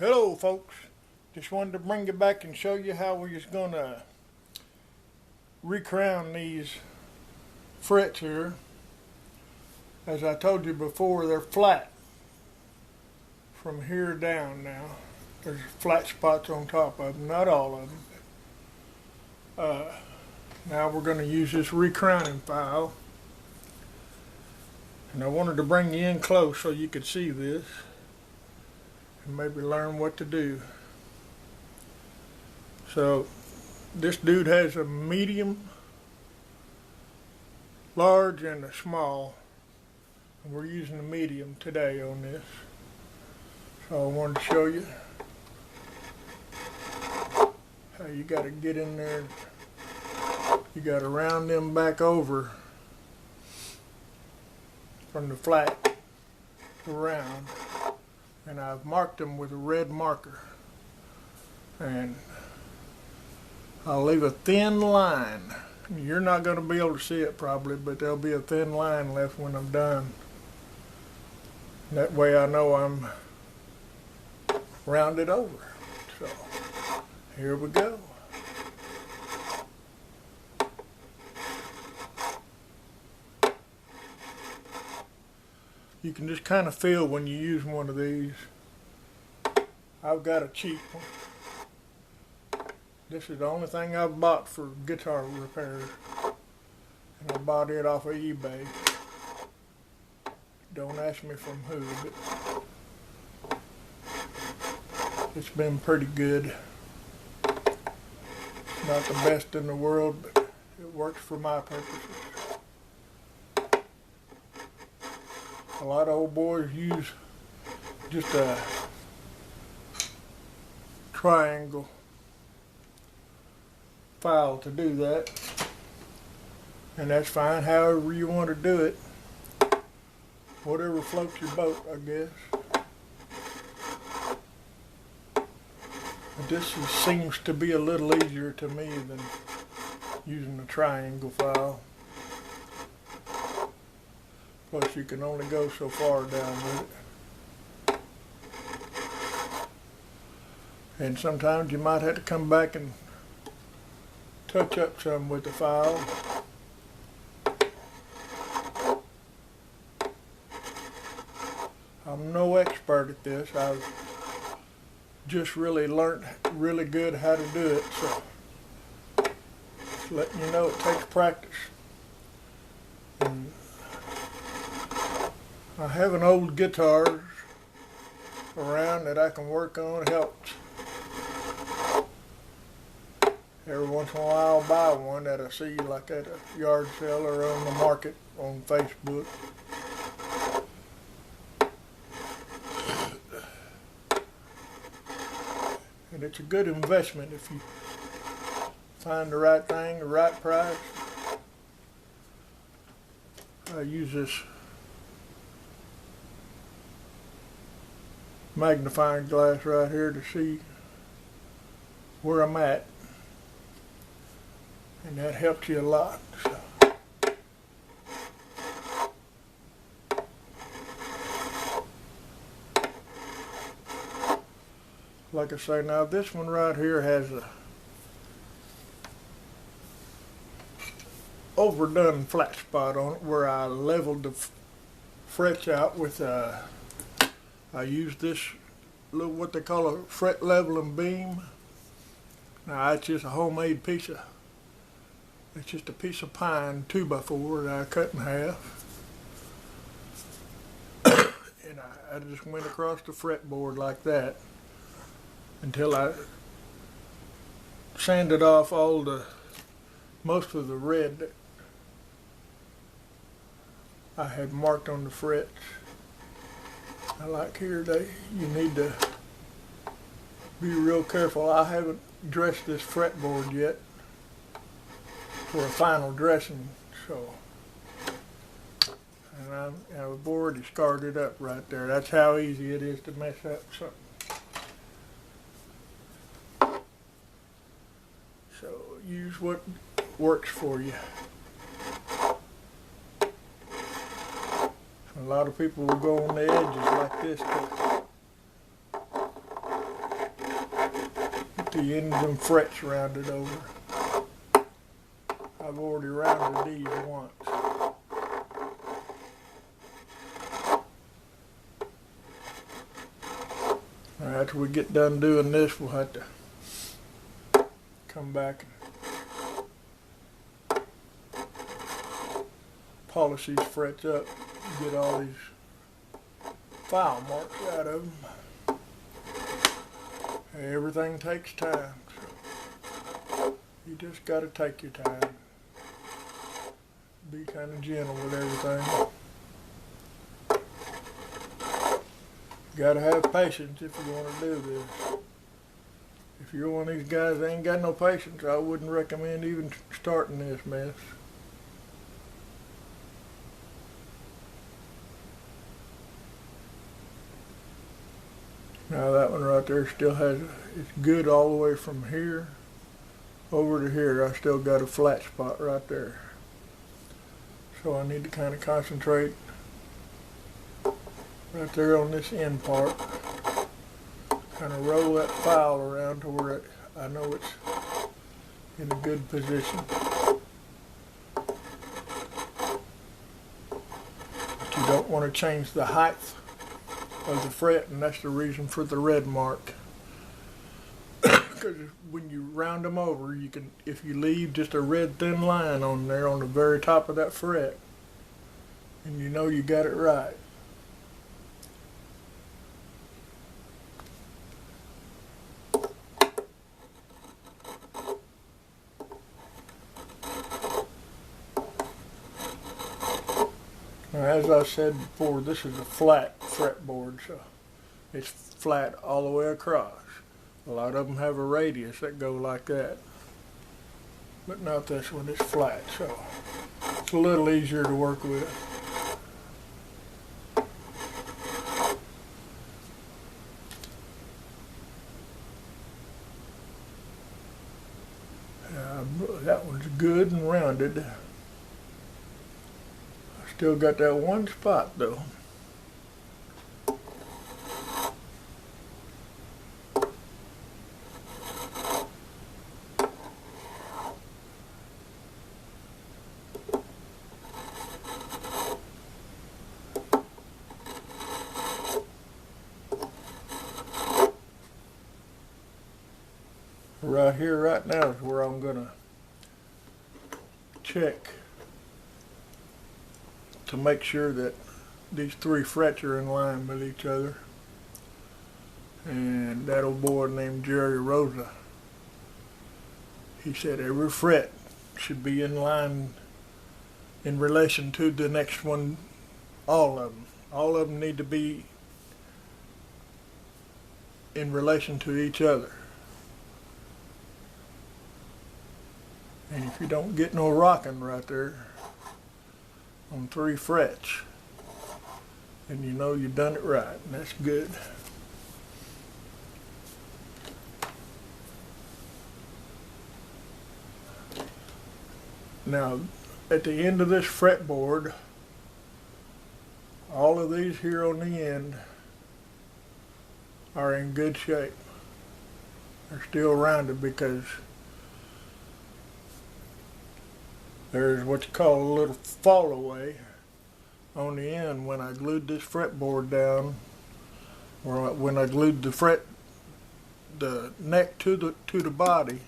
Hello folks, just wanted to bring you back and show you how we're just going to recrown these frets here. As I told you before, they're flat from here down now. There's flat spots on top of them, not all of them. Now we're going to use this recrowning file. And I wanted to bring you in close so you could see this and maybe learn what to do. So this dude has a medium, large, and a small, and we're using the medium today on this. So I wanted to show you how you got to get in there. You got to round them back over from the flat to round, and I've marked them with a red marker, and I'll leave a thin line. You're not going to be able to see it probably, but there'll be a thin line left when I'm done. That way I know I'm rounded over. So here we go. You can just kind of feel when you use one of these. I've got a cheap one. This is the only thing I've bought for guitar repairs, and I bought it off of eBay. Don't ask me from who, but it's been pretty good. It's not the best in the world, but it works for my purposes. A lot of old boys use just a triangle file to do that, and that's fine. However you want to do it, whatever floats your boat, I guess. But this seems to be a little easier to me than using a triangle file. Plus you can only go so far down with it. And sometimes you might have to come back and touch up some with the file. I'm no expert at this. I've just really learned really good how to do it. So just letting you know it takes practice. And I have an old guitar around that I can work on. It helps. Every once in a while I'll buy one that I see like at a yard sale or on the market on Facebook. And it's a good investment if you find the right thing, the right price. I use this magnifying glass right here to see where I'm at, and that helps you a lot. So. Like I say, now this one right here has a overdone flat spot on it where I leveled the frets out with I used this little, what they call a fret leveling beam. Now it's just a homemade piece of, it's just a piece of pine 2x4 that I cut in half. And I just went across the fretboard like that until I sanded off most of the red that I had marked on the frets. I like here you need to be real careful. I haven't dressed this fretboard yet for a final dressing, so and I've already scarred it up right there. That's how easy it is to mess up something. So use what works for you. A lot of people will go on the edges like this get the ends and frets rounded over. I've already rounded these once. After we get done doing this, we'll have to come back and polish these frets up and get all these file marks out of them. Everything takes time, so you just got to take your time. Be kind of gentle with everything. You got to have patience if you want to do this. If you're one of these guys that ain't got no patience, I wouldn't recommend even starting this mess. Now that one right there still has, it's good all the way from here over to here. I still got a flat spot right there. So I need to kind of concentrate right there on this end part. Kind of roll that file around to where I know it's in a good position. But you don't want to change the height of the fret, and that's the reason for the red mark. Because when you round them over, you can, if you leave just a red thin line on there on the very top of that fret, and you know you got it right. Now, as I said before, this is a flat fretboard, so it's flat all the way across. A lot of them have a radius that go like that, but not this one. It's flat, so it's a little easier to work with. That one's good and rounded. Still got that one spot though. Right here, right now is where I'm gonna check to make sure that these three frets are in line with each other. And that old boy named Jerry Rosa, he said every fret should be in line in relation to the next one. All of them. All of them need to be in relation to each other. And if you don't get no rocking right there on three frets, and you know you've done it right, and that's good. Now, at the end of this fretboard, all of these here on the end are in good shape. They're still rounded because there's what you call a little fall away on the end when I glued this fretboard down, or when I glued the neck to the body.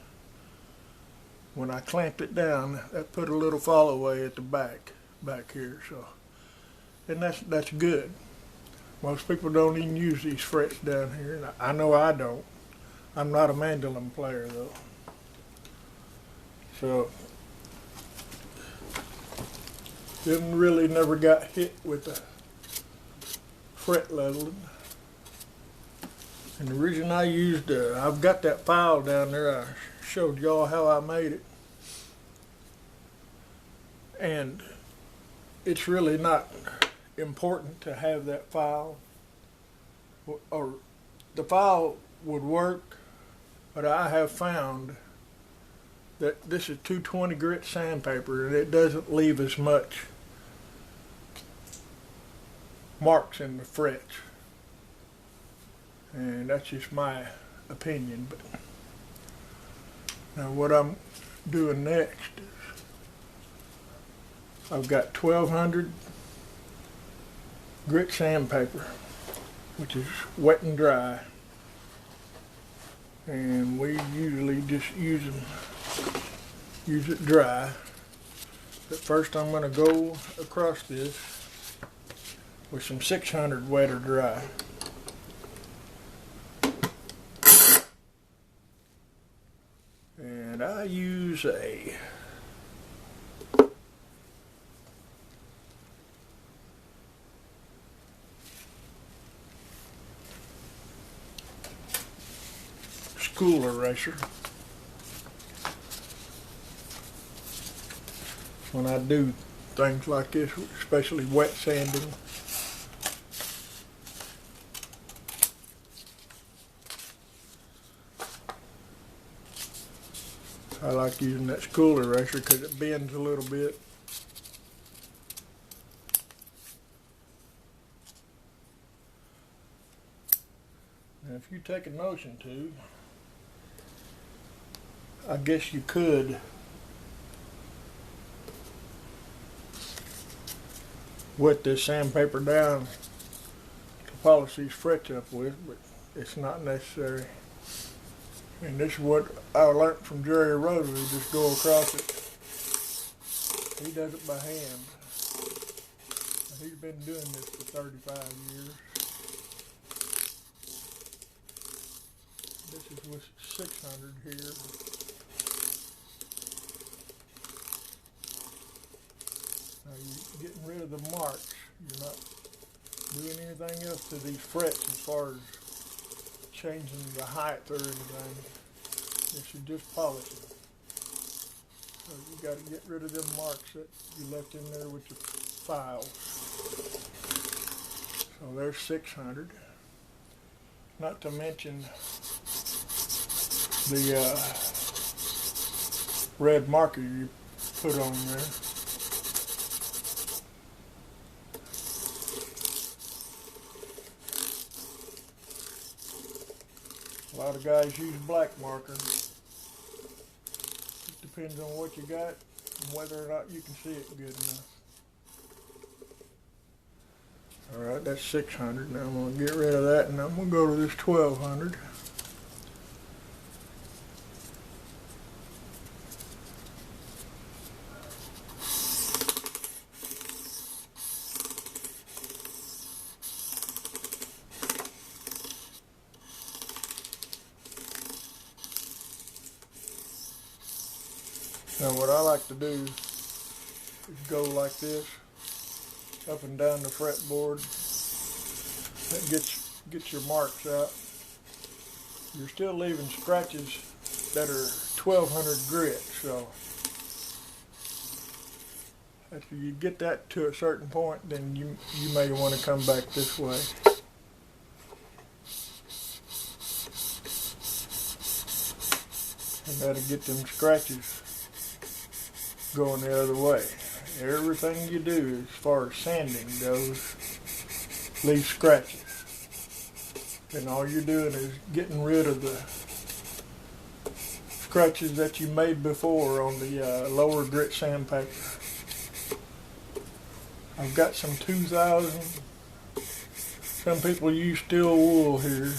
When I clamped it down, that put a little fall away at the back here. So, and that's good. Most people don't even use these frets down here. I know I don't. I'm not a mandolin player though. So, didn't really never got hit with the fret leveling. And the reason I used, I've got that file down there, I showed y'all how I made it. And it's really not important to have that file, or the file would work, but I have found that this is 220 grit sandpaper and it doesn't leave as much marks in the frets. And that's just my opinion, but Now what I'm doing next is I've got 1200 grit sandpaper, which is wet and dry, and we usually just use it dry. But first I'm going to go across this with some 600 wet or dry. And I use a school eraser when I do things like this, especially wet sanding. I like using that school eraser because it bends a little bit. Now if you take a notion to, I guess you could wet this sandpaper down to polish these frets up with, but it's not necessary. And this is what I learned from Jerry Rosa. Just go across it. He does it by hand. He's been doing this for 35 years. This is with 600 here. Now you're getting rid of the marks. You're not doing anything else to these frets as far as changing the height or anything. This is just polishing. So you got to get rid of them marks that you left in there with your files. So there's 600. Not to mention the red marker you put on there. A lot of guys use black marker. It depends on what you got and whether or not you can see it good enough. Alright, that's 600. Now I'm going to get rid of that and I'm going to go to this 1200. Now what I like to do is go like this, up and down the fretboard. That gets your marks out. You're still leaving scratches that are 1200 grit, so after you get that to a certain point, then you may want to come back this way. And that'll get them scratches going the other way. Everything you do as far as sanding goes leaves scratches. And all you're doing is getting rid of the scratches that you made before on the lower grit sandpaper. I've got some 2000. Some people use steel wool here.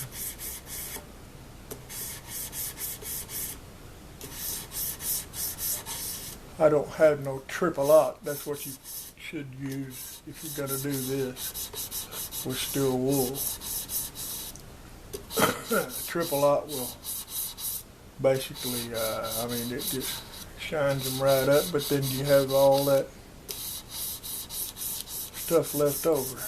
I don't have no triple aught. That's what you should use if you're going to do this with steel wool. Triple aught will basically, I mean, it just shines them right up, but then you have all that stuff left over.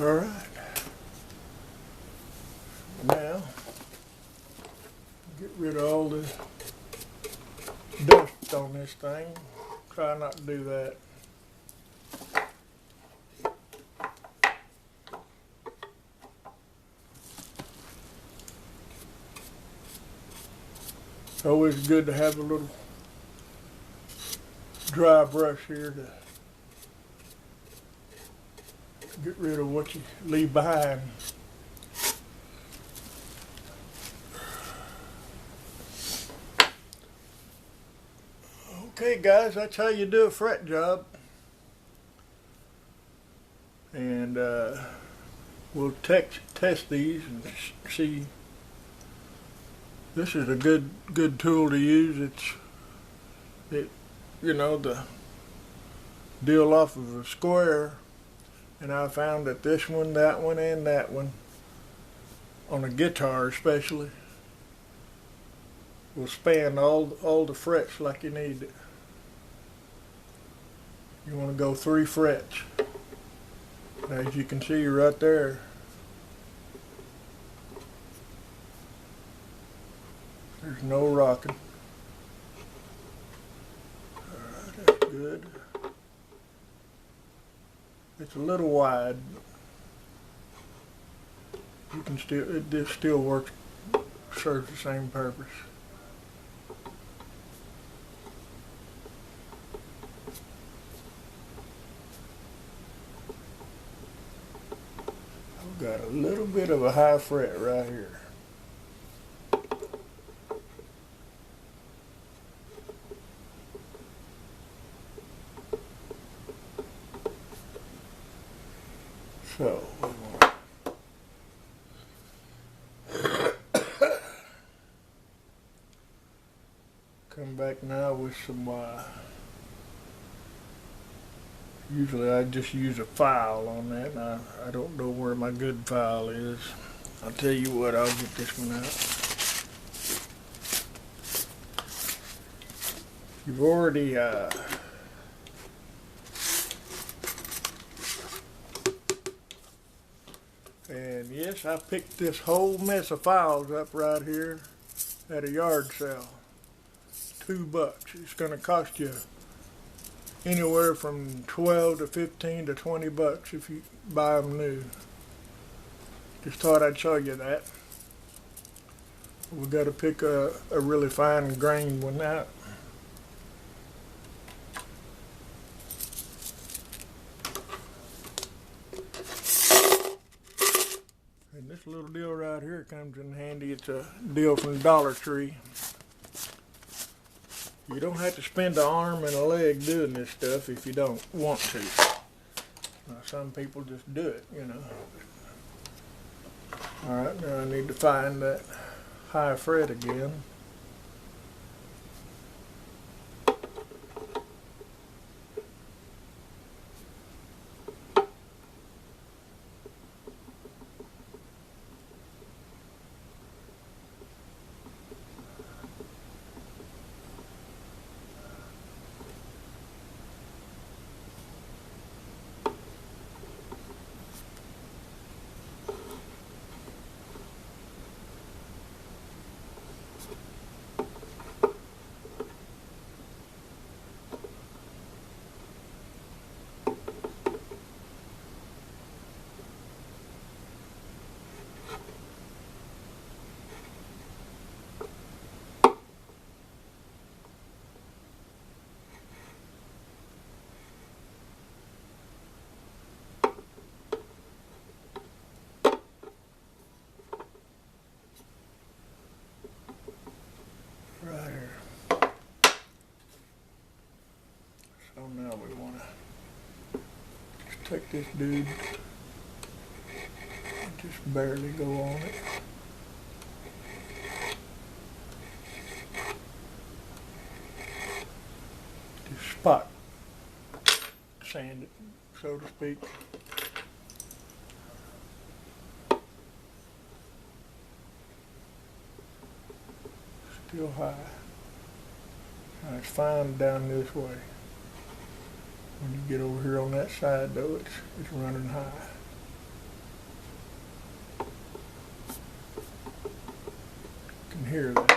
All right. Now, get rid of all the dust on this thing. Try not to do that. It's always good to have a little dry brush here to Get rid of what you leave behind. Okay guys, that's how you do a fret job. And we'll test these and see. This is a good tool to use. You know, the deal off of a square, and I found that this one, that one, and that one, on a guitar especially, will span all the frets like you need it. You want to go 3 frets. As you can see right there, there's no rocking. Alright, that's good. It's a little wide. You can this still works, serves the same purpose. I've got a little bit of a high fret right here. So come back now with some, usually I just use a file on that, and I don't know where my good file is. I'll tell you what, I'll get this one out. You've already, and yes, I picked this whole mess of files up right here at a yard sale. $2. It's going to cost you anywhere from 12 to 15 to 20 bucks if you buy them new. Just thought I'd show you that. We got to pick a really fine grained one out. And this little deal right here comes in handy. It's a deal from Dollar Tree. You don't have to spend an arm and a leg doing this stuff if you don't want to. Some people just do it, you know. Alright, now I need to find that high fret again. Right here. So now we want to just take this dude and just barely go on it. Just spot sand it, so to speak. Still high. Now it's fine down this way. When you get over here on that side though, it's running high. You can hear that.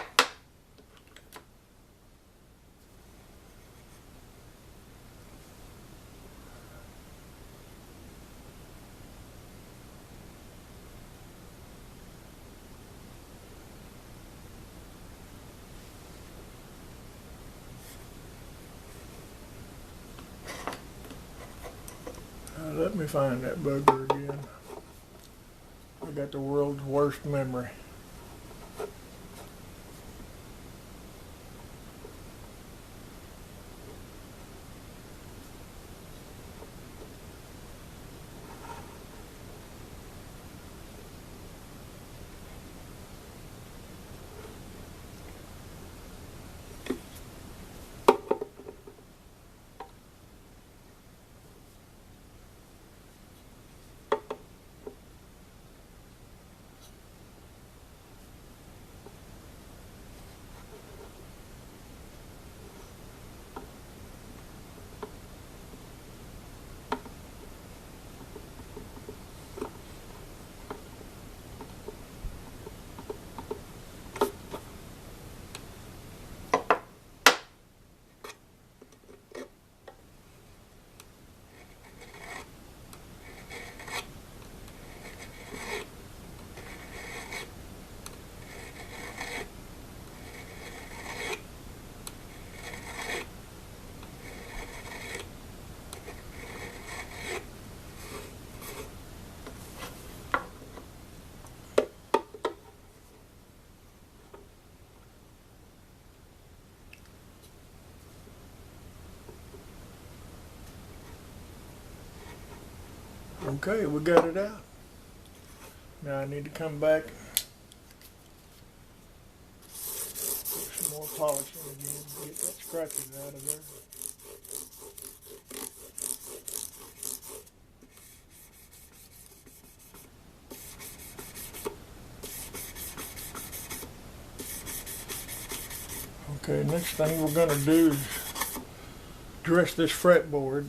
Let me find that bugger again. I got the world's worst memory. Okay, we got it out. Now I need to come back, put some more polish in again, get that scratches out of there. Okay, next thing we're going to do is dress this fretboard.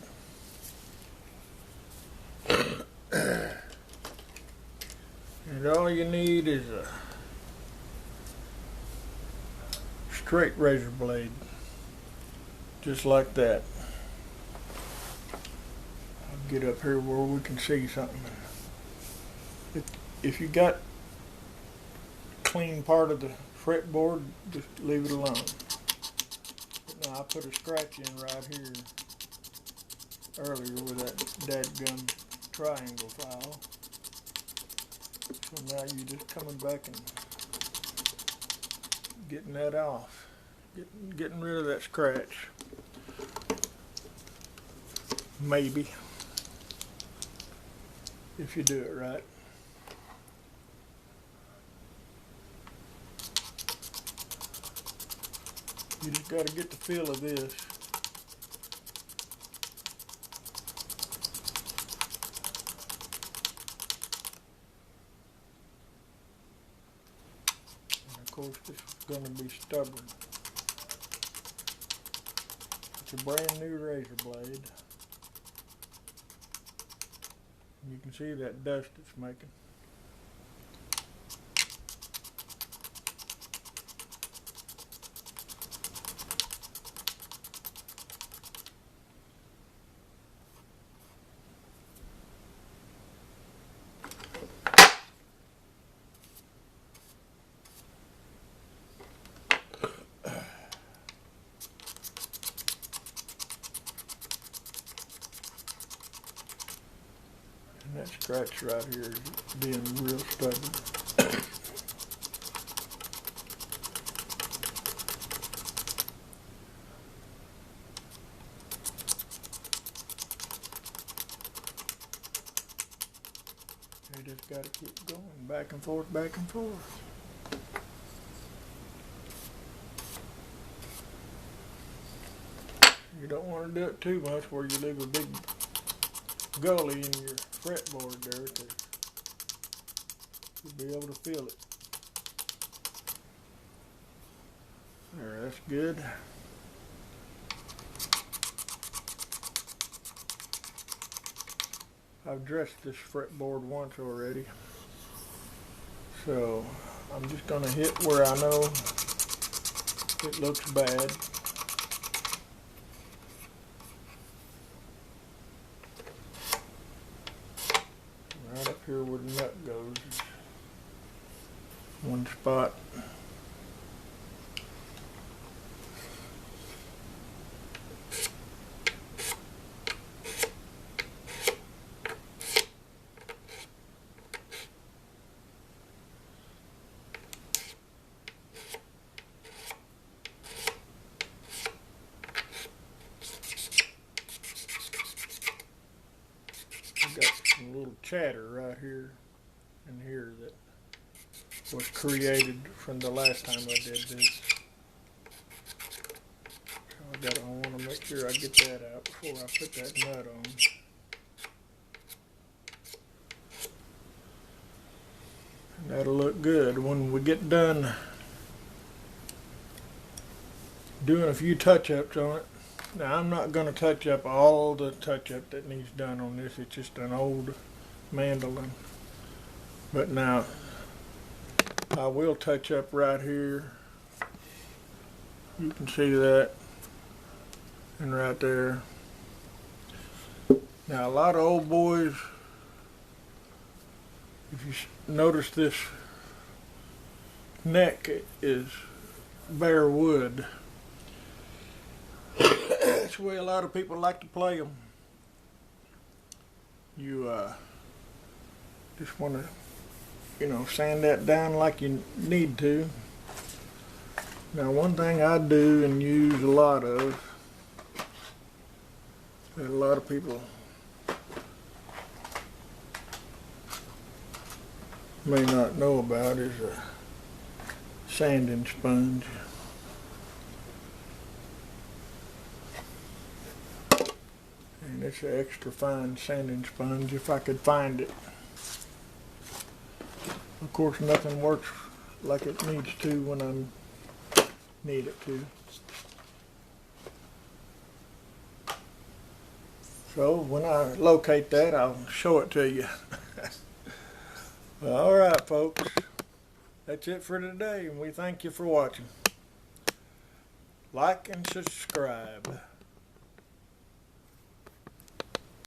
And all you need is a straight razor blade, just like that. I'll get up here where we can see something. If you got clean part of the fretboard, just leave it alone. But now I put a scratch in right here earlier with that dadgum triangle file. So now you're just coming back and getting that off, getting rid of that scratch. Maybe, if you do it right. You just got to get the feel of this. And of course, this is going to be stubborn. It's a brand new razor blade. You can see that dust it's making. And that scratch right here is being real stubborn. You just got to keep going back and forth, back and forth. You don't want to do it too much where you leave a big gully in your fretboard there, because you'll be able to feel it. There, that's good. I've dressed this fretboard once already, so I'm just going to hit where I know it looks bad. Right up here where the nut goes is one spot. chatter right here and here that was created from the last time I did this. So I want to make sure I get that out before I put that nut on. And that'll look good when we get done doing a few touch-ups on it. Now I'm not going to touch up all the touch-up that needs done on this. It's just an old mandolin. But now I will touch up right here. You can see that. And right there. Now a lot of old boys, if you notice, this neck is bare wood. That's the way a lot of people like to play them. You just want to, sand that down like you need to. Now one thing I do and use a lot of, that a lot of people may not know about, is a sanding sponge. And it's an extra fine sanding sponge if I could find it. Of course, nothing works like it needs to when I need it to. So when I locate that, I'll show it to you. Well, all right, folks. That's it for today, and we thank you for watching. Like and subscribe.